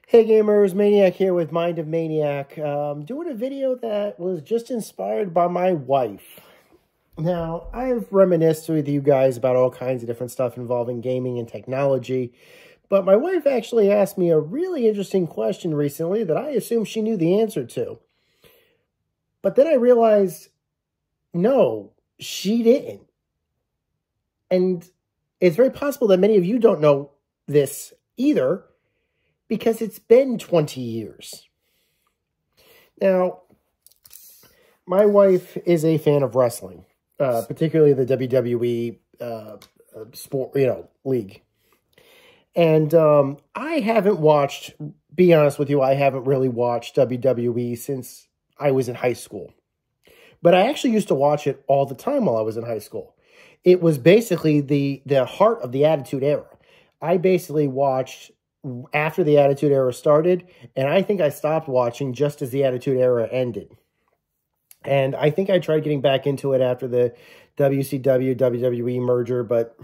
Hey gamers, Maniac here with Mind of Maniac. Doing a video that was just inspired by my wife. Now, I've reminisced with you guys about all kinds of different stuff involving gaming and technology, but my wife actually asked me a really interesting question recently that I assumed she knew the answer to. But then I realized, no, she didn't. And it's very possible that many of you don't know this either, because it's been 20 years. Now, my wife is a fan of wrestling, particularly the WWE sport, league. And I haven't watched, be honest with you, I haven't really watched WWE since I was in high school. But I actually used to watch it all the time while I was in high school. It was basically the heart of the Attitude Era. I basically watched after the Attitude Era started, and I think I stopped watching just as the Attitude Era ended. And I think I tried getting back into it after the WCW-WWE merger, but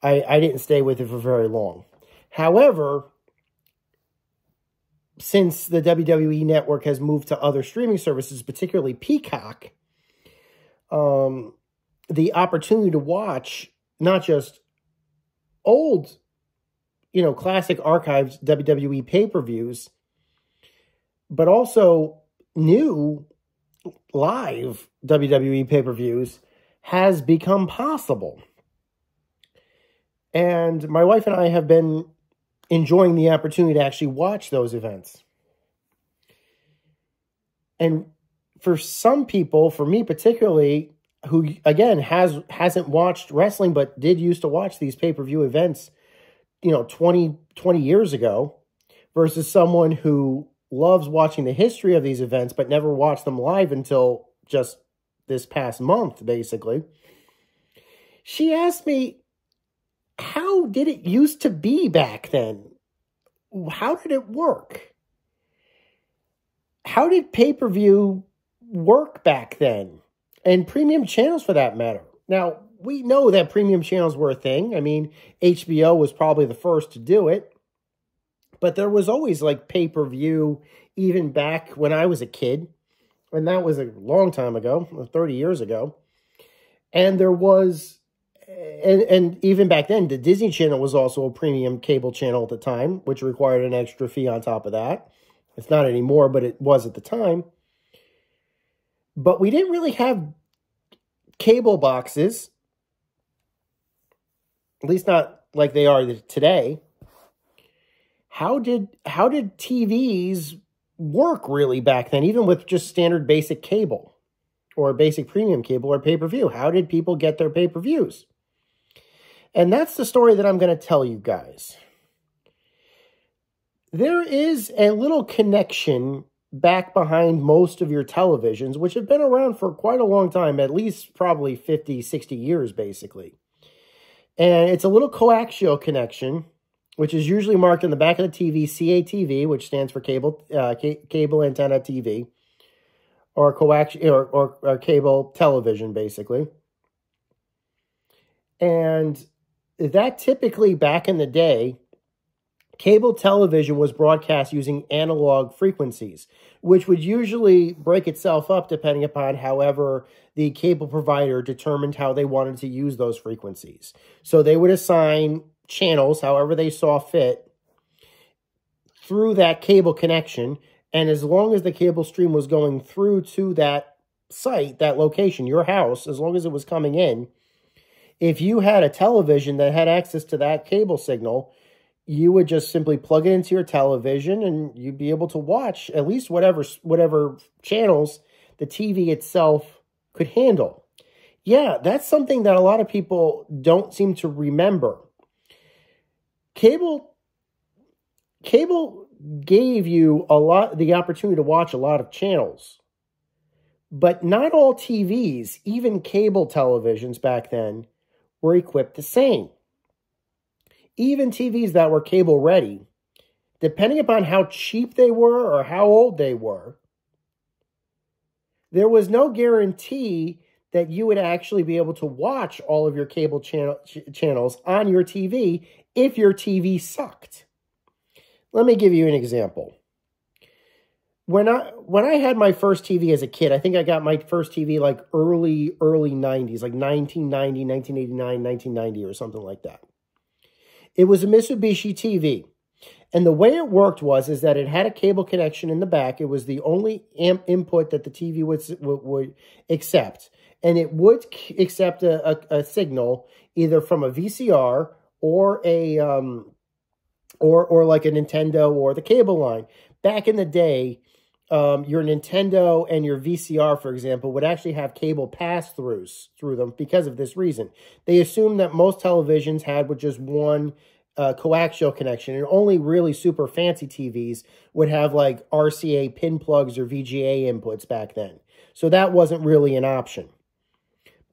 I didn't stay with it for very long. However, since the WWE Network has moved to other streaming services, particularly Peacock, the opportunity to watch not just old classic archived WWE pay-per-views, but also new live WWE pay-per-views has become possible. And my wife and I have been enjoying the opportunity to actually watch those events. And for some people, for me particularly, who, again, hasn't watched wrestling but did used to watch these pay-per-view events 20 years ago, versus someone who loves watching the history of these events but never watched them live until just this past month, basically. She asked me, how did it used to be back then? How did it work? How did pay-per-view work back then? And premium channels, for that matter. Now, we know that premium channels were a thing. I mean, HBO was probably the first to do it. But there was always like pay-per-view even back when I was a kid. And that was a long time ago, 30 years ago. And there was, and even back then, the Disney Channel was also a premium cable channel at the time, which required an extra fee on top of that. It's not anymore, but it was at the time. But we didn't really have cable boxes, at least not like they are today. How did TVs work really back then, even with just standard basic cable or basic premium cable or pay-per-view? How did people get their pay-per-views? And that's the story that I'm going to tell you guys. There is a little connection back behind most of your televisions, which have been around for quite a long time, at least probably 50, 60 years, basically. And it's a little coaxial connection, which is usually marked on the back of the TV, CATV, which stands for cable antenna TV, or coaxial or cable television, basically. And that typically, back in the day, cable television was broadcast using analog frequencies, which would usually break itself up depending upon however the cable provider determined how they wanted to use those frequencies. So they would assign channels however they saw fit through that cable connection, and as long as the cable stream was going through to that site, that location, your house, as long as it was coming in, if you had a television that had access to that cable signal, you would just simply plug it into your television and you'd be able to watch at least whatever channels the TV itself could handle. Yeah, that's something that a lot of people don't seem to remember. Cable gave you the opportunity to watch a lot of channels. But not all TVs, even cable televisions back then, were equipped the same. Even TVs that were cable ready, depending upon how cheap they were or how old they were, there was no guarantee that you would actually be able to watch all of your cable channels on your TV if your TV sucked. Let me give you an example. When I had my first TV as a kid, I think I got my first TV like early 90s, like 1990, 1989, 1990 or something like that. It was a Mitsubishi TV. And the way it worked is that it had a cable connection in the back. It was the only input that the TV would accept. And it would accept a signal either from a VCR or a or like a Nintendo or the cable line. Back in the day, your Nintendo and your VCR, for example, would actually have cable pass-throughs through them because of this reason. They assumed that most televisions had with just one coaxial connection, and only really super fancy TVs would have like RCA pin plugs or VGA inputs back then. So that wasn't really an option.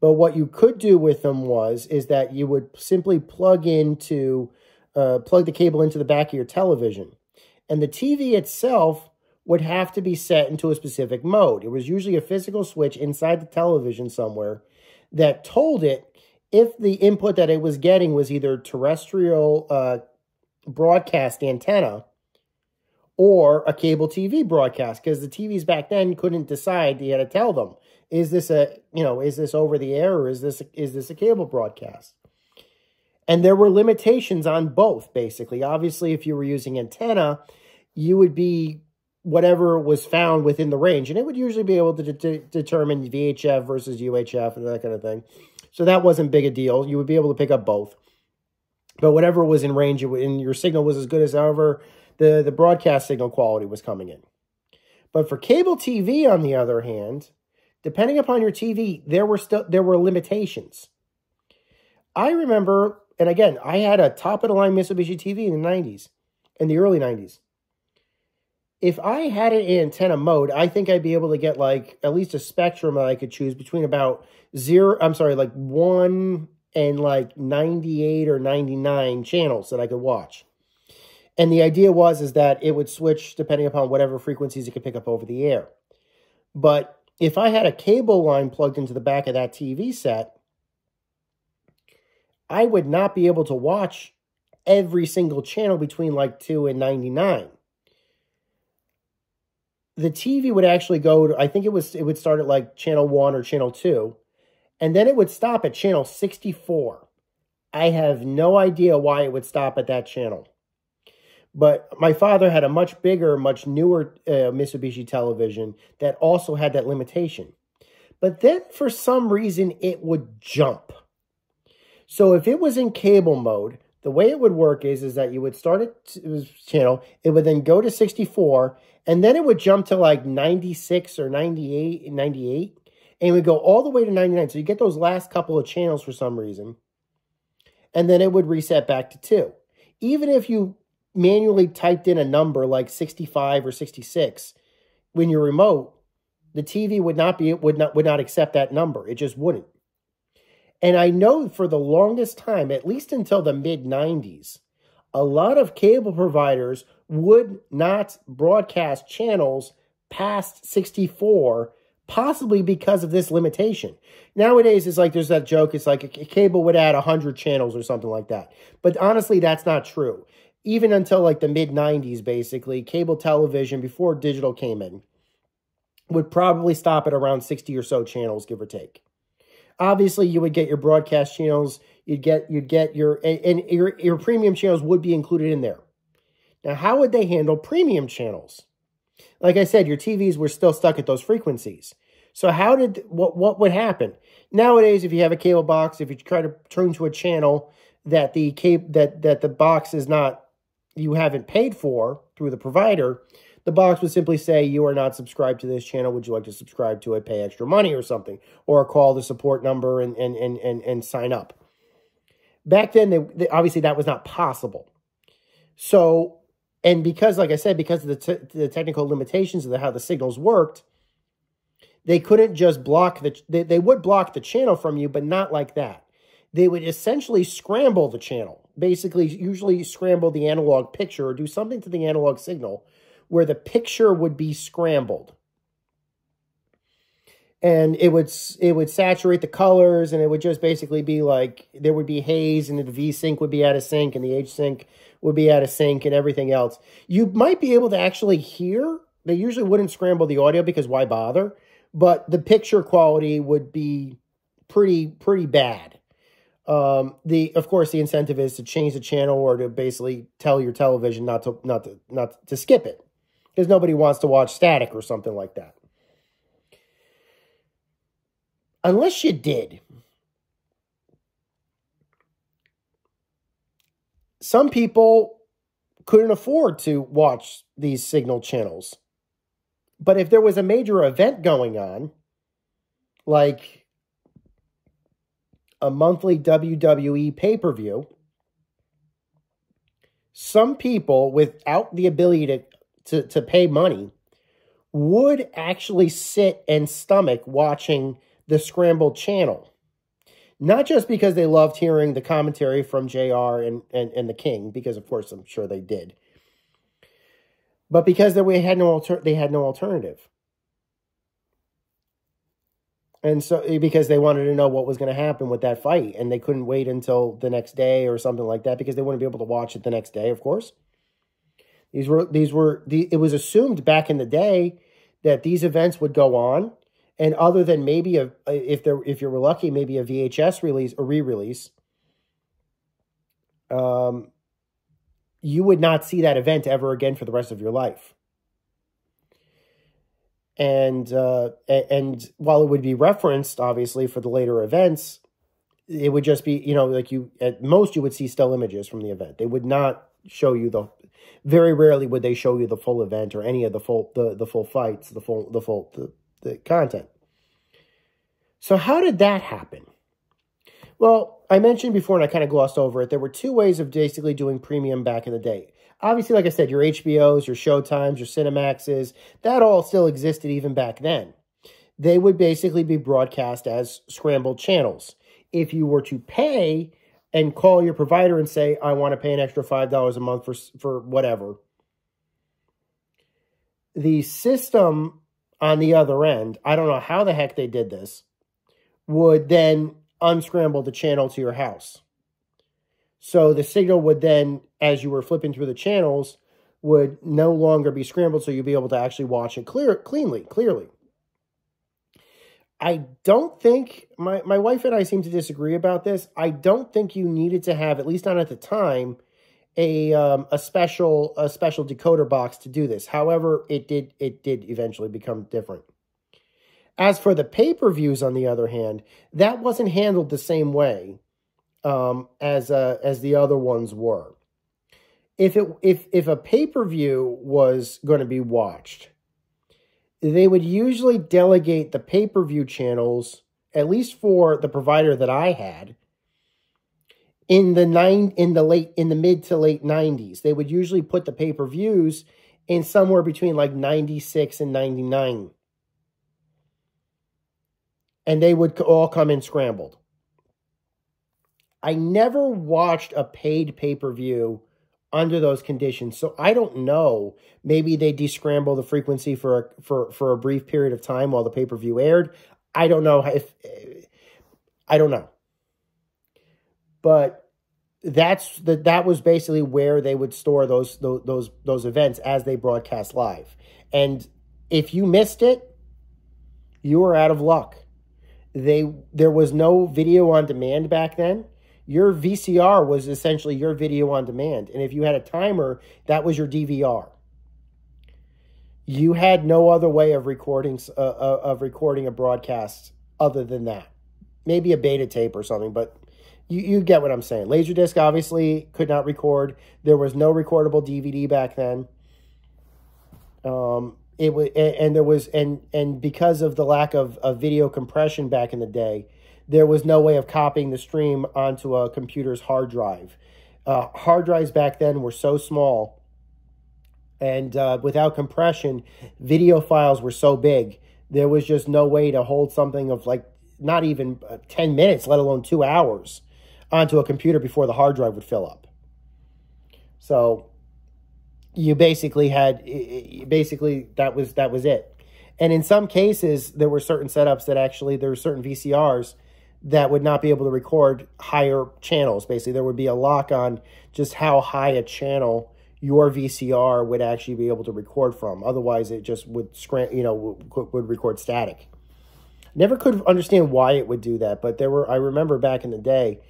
But what you could do with them is that you would simply plug the cable into the back of your television. And the TV itself would have to be set into a specific mode. It was usually a physical switch inside the television somewhere that told it if the input that it was getting was either terrestrial broadcast antenna or a cable TV broadcast, because the TVs back then couldn't decide. You had to tell them, is this over the air, or is this a cable broadcast? And there were limitations on both, basically. Obviously, if you were using antenna, you would be whatever was found within the range, and it would usually be able to determine VHF versus UHF and that kind of thing. So that wasn't big a deal. You would be able to pick up both. But whatever was in range, and your signal was as good as however the broadcast signal quality was coming in. But for cable TV, on the other hand, depending upon your TV, there were limitations. I remember, and again, I had a top-of-the-line Mitsubishi TV in the 90s, in the early 90s. If I had it in antenna mode, I think I'd be able to get like at least a spectrum that I could choose between about 1 and like 98 or 99 channels that I could watch. And the idea is that it would switch depending upon whatever frequencies it could pick up over the air. But if I had a cable line plugged into the back of that TV set, I would not be able to watch every single channel between like 2 and 99. The TV would actually go to, I think it would start at like channel 1 or channel 2, and then it would stop at channel 64. I have no idea why it would stop at that channel. But my father had a much bigger, much newer Mitsubishi television that also had that limitation. But then for some reason, it would jump. So if it was in cable mode, the way it would work is that you would start at channel, it would then go to 64, and then it would jump to like 96 or 98, and it would go all the way to 99. So you get those last couple of channels for some reason, and then it would reset back to 2. Even if you manually typed in a number like 65 or 66 when you're remote, the TV would not accept that number. It just wouldn't. And I know for the longest time, at least until the mid-90s, a lot of cable providers would not broadcast channels past 64, possibly because of this limitation. Nowadays, it's like there's that joke, it's like a cable would add 100 channels or something like that. But honestly, that's not true. Even until like the mid-90s, basically, cable television, before digital came in, would probably stop at around 60 or so channels, give or take. Obviously, you would get your broadcast channels, you'd get your premium channels would be included in there. Now, how would they handle premium channels? Like I said, your TVs were still stuck at those frequencies. So what would happen? Nowadays, if you have a cable box, if you try to turn to a channel that the box is not, you haven't paid for through the provider, the box would simply say, you are not subscribed to this channel. Would you like to subscribe to it, pay extra money or something? Or call the support number and sign up. Back then, obviously that was not possible. So, and because, like I said, because of the technical limitations of how the signals worked, they couldn't just block they would block the channel from you, but not like that. They would essentially scramble the channel. Basically, usually scramble the analog picture or do something to the analog signal where the picture would be scrambled. and it would saturate the colors, and it would just basically be like there would be haze, and the V-Sync would be out of sync, and the H-Sync would be out of sync, and everything else. You might be able to actually hear. They usually wouldn't scramble the audio because why bother? But the picture quality would be pretty bad. Of course, the incentive is to change the channel or to basically tell your television not to skip it, because nobody wants to watch static or something like that. Unless you did. Some people couldn't afford to watch these signal channels. But if there was a major event going on, like a monthly WWE pay-per-view, some people without the ability to pay money would actually sit and stomach watching the scrambled channel. Not just because they loved hearing the commentary from JR and the King, because of course I'm sure they did, but because they had no alternative. And so because they wanted to know what was going to happen with that fight, and they couldn't wait until the next day or something like that because they wouldn't be able to watch it the next day, of course. It was assumed back in the day that these events would go on, and other than maybe if you were lucky, maybe a VHS release or re-release, you would not see that event ever again for the rest of your life. And while it would be referenced, obviously, for the later events, it would just be, like at most you would see still images from the event. They would not show you very rarely would they show you the full event or any of the full fights, the content. So how did that happen? Well, I mentioned before, and I kind of glossed over it, there were two ways of basically doing premium back in the day. Obviously, like I said, your HBOs, your Showtimes, your Cinemaxes, that all still existed even back then. They would basically be broadcast as scrambled channels. If you were to pay and call your provider and say, I want to pay an extra $5 a month for whatever, the system on the other end, I don't know how the heck they did this, would then unscramble the channel to your house. So the signal would then, as you were flipping through the channels, would no longer be scrambled, so you'd be able to actually watch it clearly. I don't think, my wife and I seem to disagree about this. I don't think you needed to have, at least not at the time, a special decoder box to do this. However, it did eventually become different. As for the pay-per-views, on the other hand, that wasn't handled the same way as the other ones were. If a pay-per-view was going to be watched, they would usually delegate the pay-per-view channels, at least for the provider that I had, in the mid to late 90s. They would usually put the pay-per-views in somewhere between like 96 and 99. And they would all come in scrambled. I never watched a paid pay-per-view under those conditions, so I don't know. Maybe they descramble the frequency for a brief period of time while the pay-per-view aired. I don't know I don't know. But that was basically where they would store those events as they broadcast live. And if you missed it, you were out of luck. There was no video on demand back then. Your VCR was essentially your video on demand. And if you had a timer, that was your DVR. You had no other way of recording a broadcast other than that. Maybe a beta tape or something, but you get what I'm saying. Laserdisc obviously could not record. There was no recordable DVD back then. And because of the lack of video compression back in the day, there was no way of copying the stream onto a computer's hard drive. Hard drives back then were so small, and without compression, video files were so big, there was just no way to hold something of like not even 10 minutes, let alone 2 hours, onto a computer before the hard drive would fill up. So you basically that was it. And in some cases, there were certain setups that actually, there were certain VCRs that would not be able to record higher channels. Basically, there would be a lock on just how high a channel your VCR would actually be able to record from. Otherwise, it just would would record static. Never could understand why it would do that, but I remember back in the day,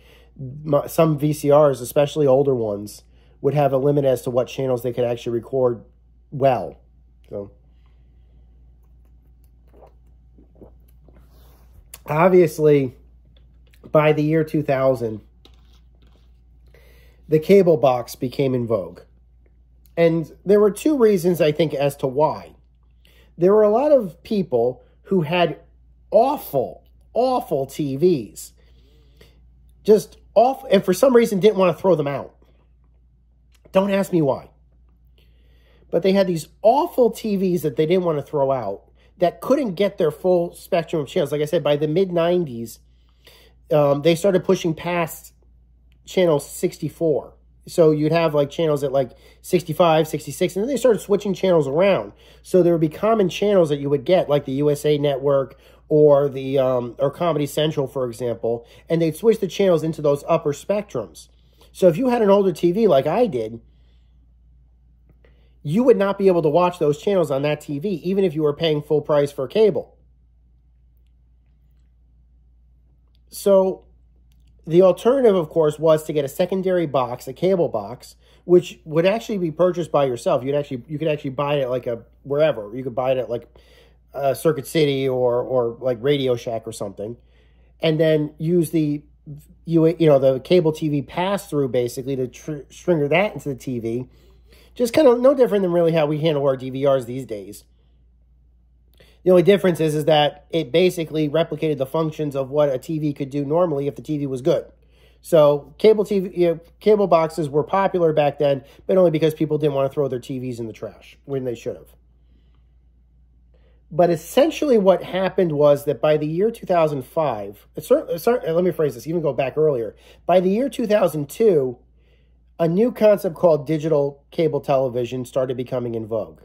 some VCRs, especially older ones, would have a limit as to what channels they could actually record well. So obviously, by the year 2000, the cable box became in vogue. And there were two reasons, I think, as to why. There were a lot of people who had awful TVs. Just awful, and for some reason didn't want to throw them out. Don't ask me why. But they had these awful TVs that they didn't want to throw out that couldn't get their full spectrum of channels. Like I said, by the mid-90s, they started pushing past channel 64. So you'd have like channels at like 65, 66, and then they started switching channels around. So there would be common channels that you would get, like the USA Network or the or Comedy Central, for example, and they'd switch the channels into those upper spectrums. So if you had an older TV like I did, you would not be able to watch those channels on that TV, even if you were paying full price for cable. So the alternative, of course, was to get a secondary box, a cable box, which would actually be purchased by yourself. You could actually buy it at like wherever. You could buy it at like Circuit City or like Radio Shack or something, and then use the the cable TV pass through basically to stringer that into the TV. Just kind of no different than really how we handle our DVRs these days. The only difference is that it basically replicated the functions of what a TV could do normally if the TV was good. So cable boxes were popular back then, but only because people didn't want to throw their TVs in the trash when they should have. But essentially what happened was that by the year 2005, let me phrase this, even go back earlier. By the year 2002, a new concept called digital cable television started becoming in vogue.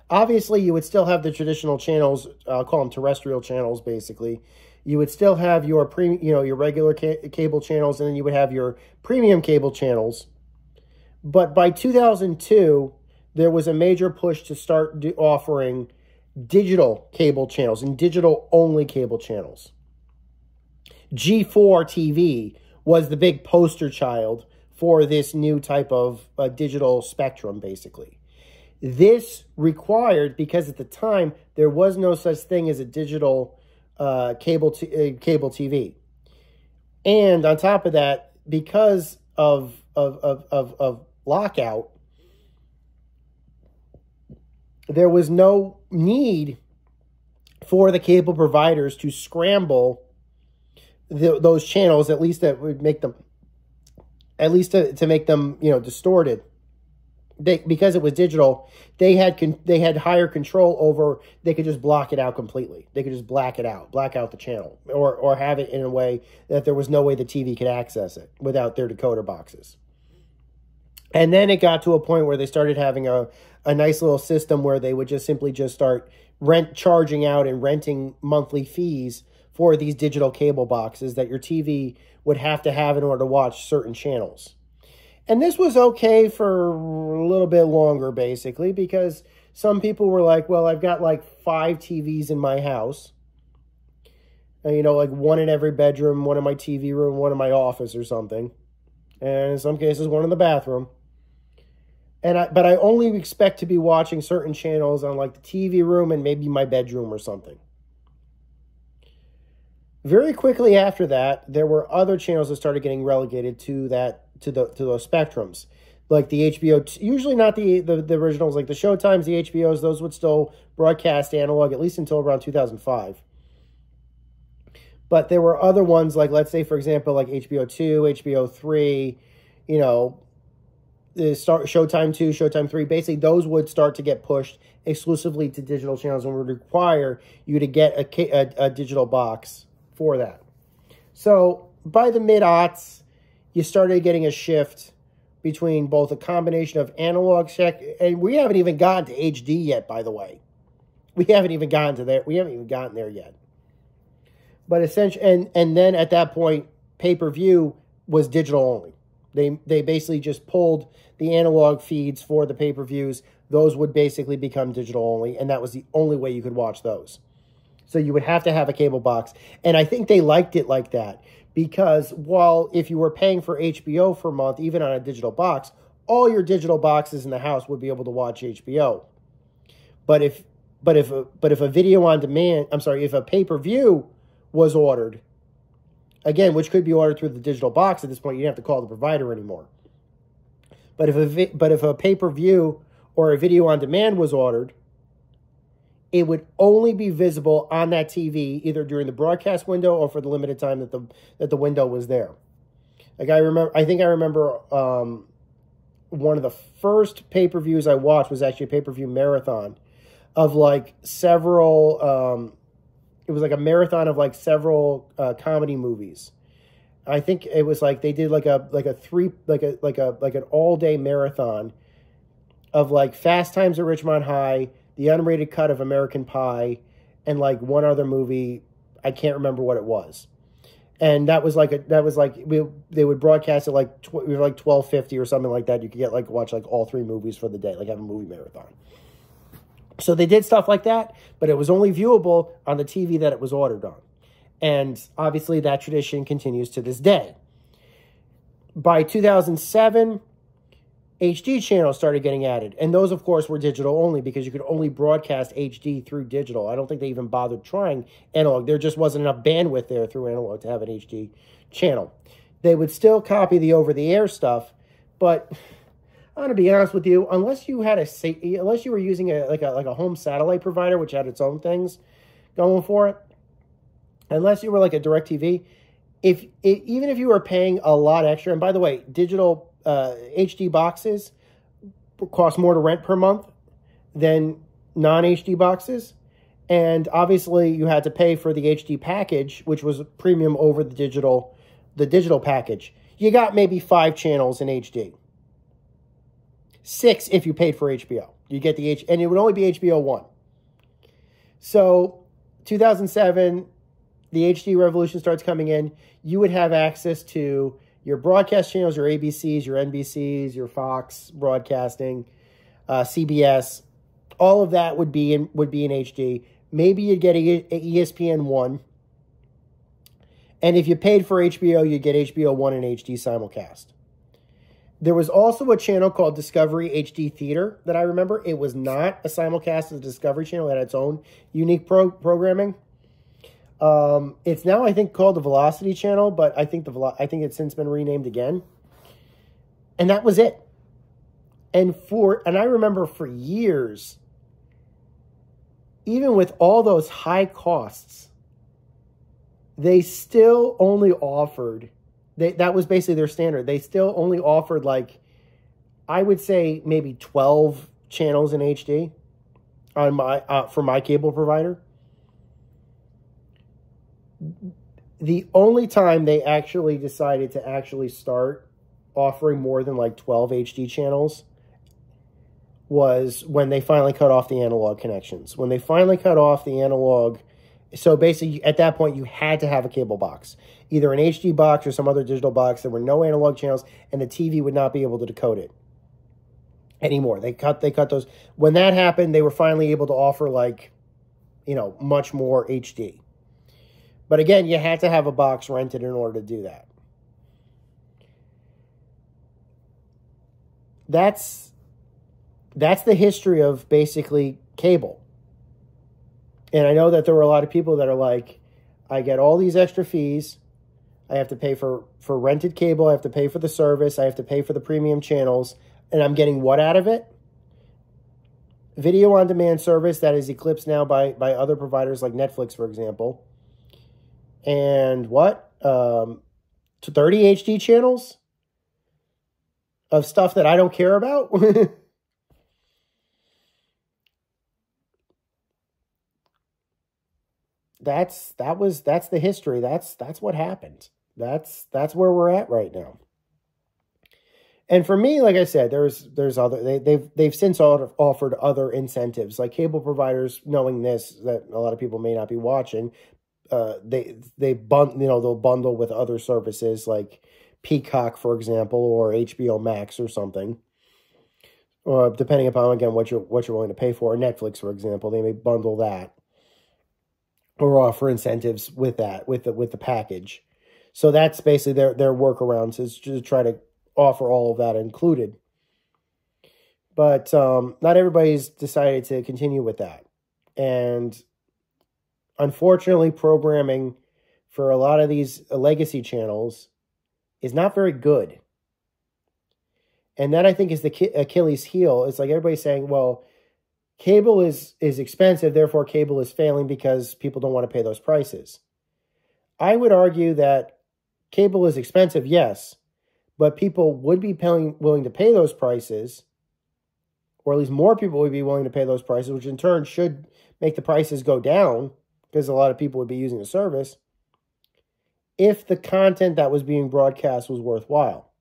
Obviously, you would still have the traditional channels, I'll call them terrestrial channels, basically. You would still have your your regular cable channels, and then you would have your premium cable channels. But by 2002, there was a major push to start offering digital cable channels and digital-only cable channels. G4 TV was the big poster child for this new type of digital spectrum, basically. This required, because at the time, there was no such thing as a digital cable TV. And on top of that, because of lockout, there was no need for the cable providers to scramble those channels, at least that would make them, to make them, distorted. Because it was digital, they had higher control over. They could just block it out completely. They could just black out the channel, or have it in a way that there was no way the TV could access it without their decoder boxes. And then it got to a point where they started having a nice little system where they would just simply start charging out and renting monthly fees for these digital cable boxes that your TV would have to have in order to watch certain channels. And this was okay for a little bit longer, basically, because some people were like, well, I've got like 5 TVs in my house. Like one in every bedroom, one in my TV room, one in my office or something. And in some cases, one in the bathroom. But I only expect to be watching certain channels on like the TV room and maybe my bedroom or something. Very quickly after that, there were other channels that started getting relegated to those spectrums, like the HBO. Usually not the originals, like the Showtimes, the HBOs. Those would still broadcast analog at least until around 2005. But there were other ones, like let's say for example, like HBO 2, HBO 3, Showtime 2, Showtime 3. Basically, those would start to get pushed exclusively to digital channels and would require you to get a digital box for that. So by the mid-aughts, you started getting a shift between both a combination of analog and we haven't even gotten to HD yet, by the way. We haven't even gotten to there. We haven't even gotten there yet. But essentially, and then at that point, pay-per-view was digital only. They basically just pulled the analog feeds for the pay-per-views. Those would basically become digital only, and that was the only way you could watch those. So you would have to have a cable box. And I think they liked it like that because while if you were paying for HBO for a month, even on a digital box, all your digital boxes in the house would be able to watch HBO. But if a video on demand, if a pay-per-view was ordered, again, which could be ordered through the digital box at this point, you don't have to call the provider anymore. But if a pay-per-view or a video on demand was ordered, it would only be visible on that TV either during the broadcast window or for the limited time that the window was there. Like I remember one of the first pay-per-views I watched was actually a pay-per-view marathon of like several. It was like a marathon of like several comedy movies. I think it was like they did like an all-day marathon of like Fast Times at Ridgemont High, the unrated cut of American Pie, and like one other movie. I can't remember what it was. And they would broadcast it like 12:50 or something like that. You could watch like all three movies for the day, like have a movie marathon. So they did stuff like that, but it was only viewable on the TV that it was ordered on. And obviously that tradition continues to this day. By 2007, HD channels started getting added. And those, of course, were digital only because you could only broadcast HD through digital. I don't think they even bothered trying analog. There just wasn't enough bandwidth there through analog to have an HD channel. They would still copy the over-the-air stuff, but I'm going to be honest with you, unless you were using a home satellite provider, which had its own things going for it, unless you were like a DirecTV, even if you were paying a lot extra, and by the way, digital HD boxes cost more to rent per month than non-HD boxes, and obviously you had to pay for the HD package, which was premium over the digital package. You got maybe 5 channels in HD. 6 if you paid for HBO. You get and it would only be HBO 1. So 2007, the HD revolution starts coming in. You would have access to your broadcast channels, your ABCs, your NBCs, your Fox broadcasting, CBS. All of that would be in HD. Maybe you'd get a ESPN 1. And if you paid for HBO, you'd get HBO 1 and HD simulcast. There was also a channel called Discovery HD Theater that I remember. It was not a simulcast of the Discovery Channel. It had its own unique programming. It's now, I think, called the Velocity Channel, but I think it's since been renamed again. And that was it. And I remember for years, even with all those high costs, they still only offered, that was basically their standard. They still only offered like, I would say maybe 12 channels in HD on for my cable provider. The only time they actually decided to actually start offering more than like 12 HD channels was when they finally cut off the analog connections. When they finally cut off the analog, so basically at that point you had to have a cable box, either an HD box or some other digital box. There were no analog channels, and the TV would not be able to decode it anymore. They cut those. When that happened, they were finally able to offer like, much more HD. But again, you had to have a box rented in order to do that. That's the history of basically cable. And I know that there were a lot of people that are like, I get all these extra fees. I have to pay for rented cable. I have to pay for the service. I have to pay for the premium channels. And I'm getting what out of it? Video on demand service that is eclipsed now by other providers like Netflix, for example. And what? 30 HD channels of stuff that I don't care about? That's the history. That's what happened. That's where we're at right now. And for me, like I said, there's other they've since offered other incentives, like cable providers, knowing this, that a lot of people may not be watching. They'll bundle with other services like Peacock, for example, or HBO Max or something, or depending upon, again, what you're willing to pay for. Netflix, for example, they may bundle that or offer incentives with that, with the package. So that's basically their workarounds, is to try to offer all of that included. But not everybody's decided to continue with that. And unfortunately, programming for a lot of these legacy channels is not very good. And that, I think, is the Achilles heel. It's like everybody's saying, well, cable is expensive, therefore cable is failing because people don't want to pay those prices. I would argue that cable is expensive, yes, but people would be willing to pay those prices, or at least more people would be willing to pay those prices, which in turn should make the prices go down because a lot of people would be using the service, if the content that was being broadcast was worthwhile.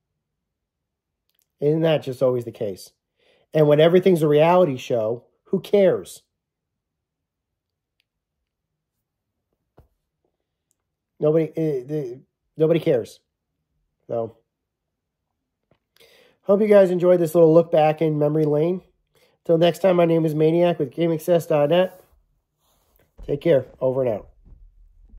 Isn't that just always the case? And when everything's a reality show, who cares? Nobody cares. So, hope you guys enjoyed this little look back in memory lane. Till next time, my name is Maniac with GamingSuccess.net. Take care. Over and out.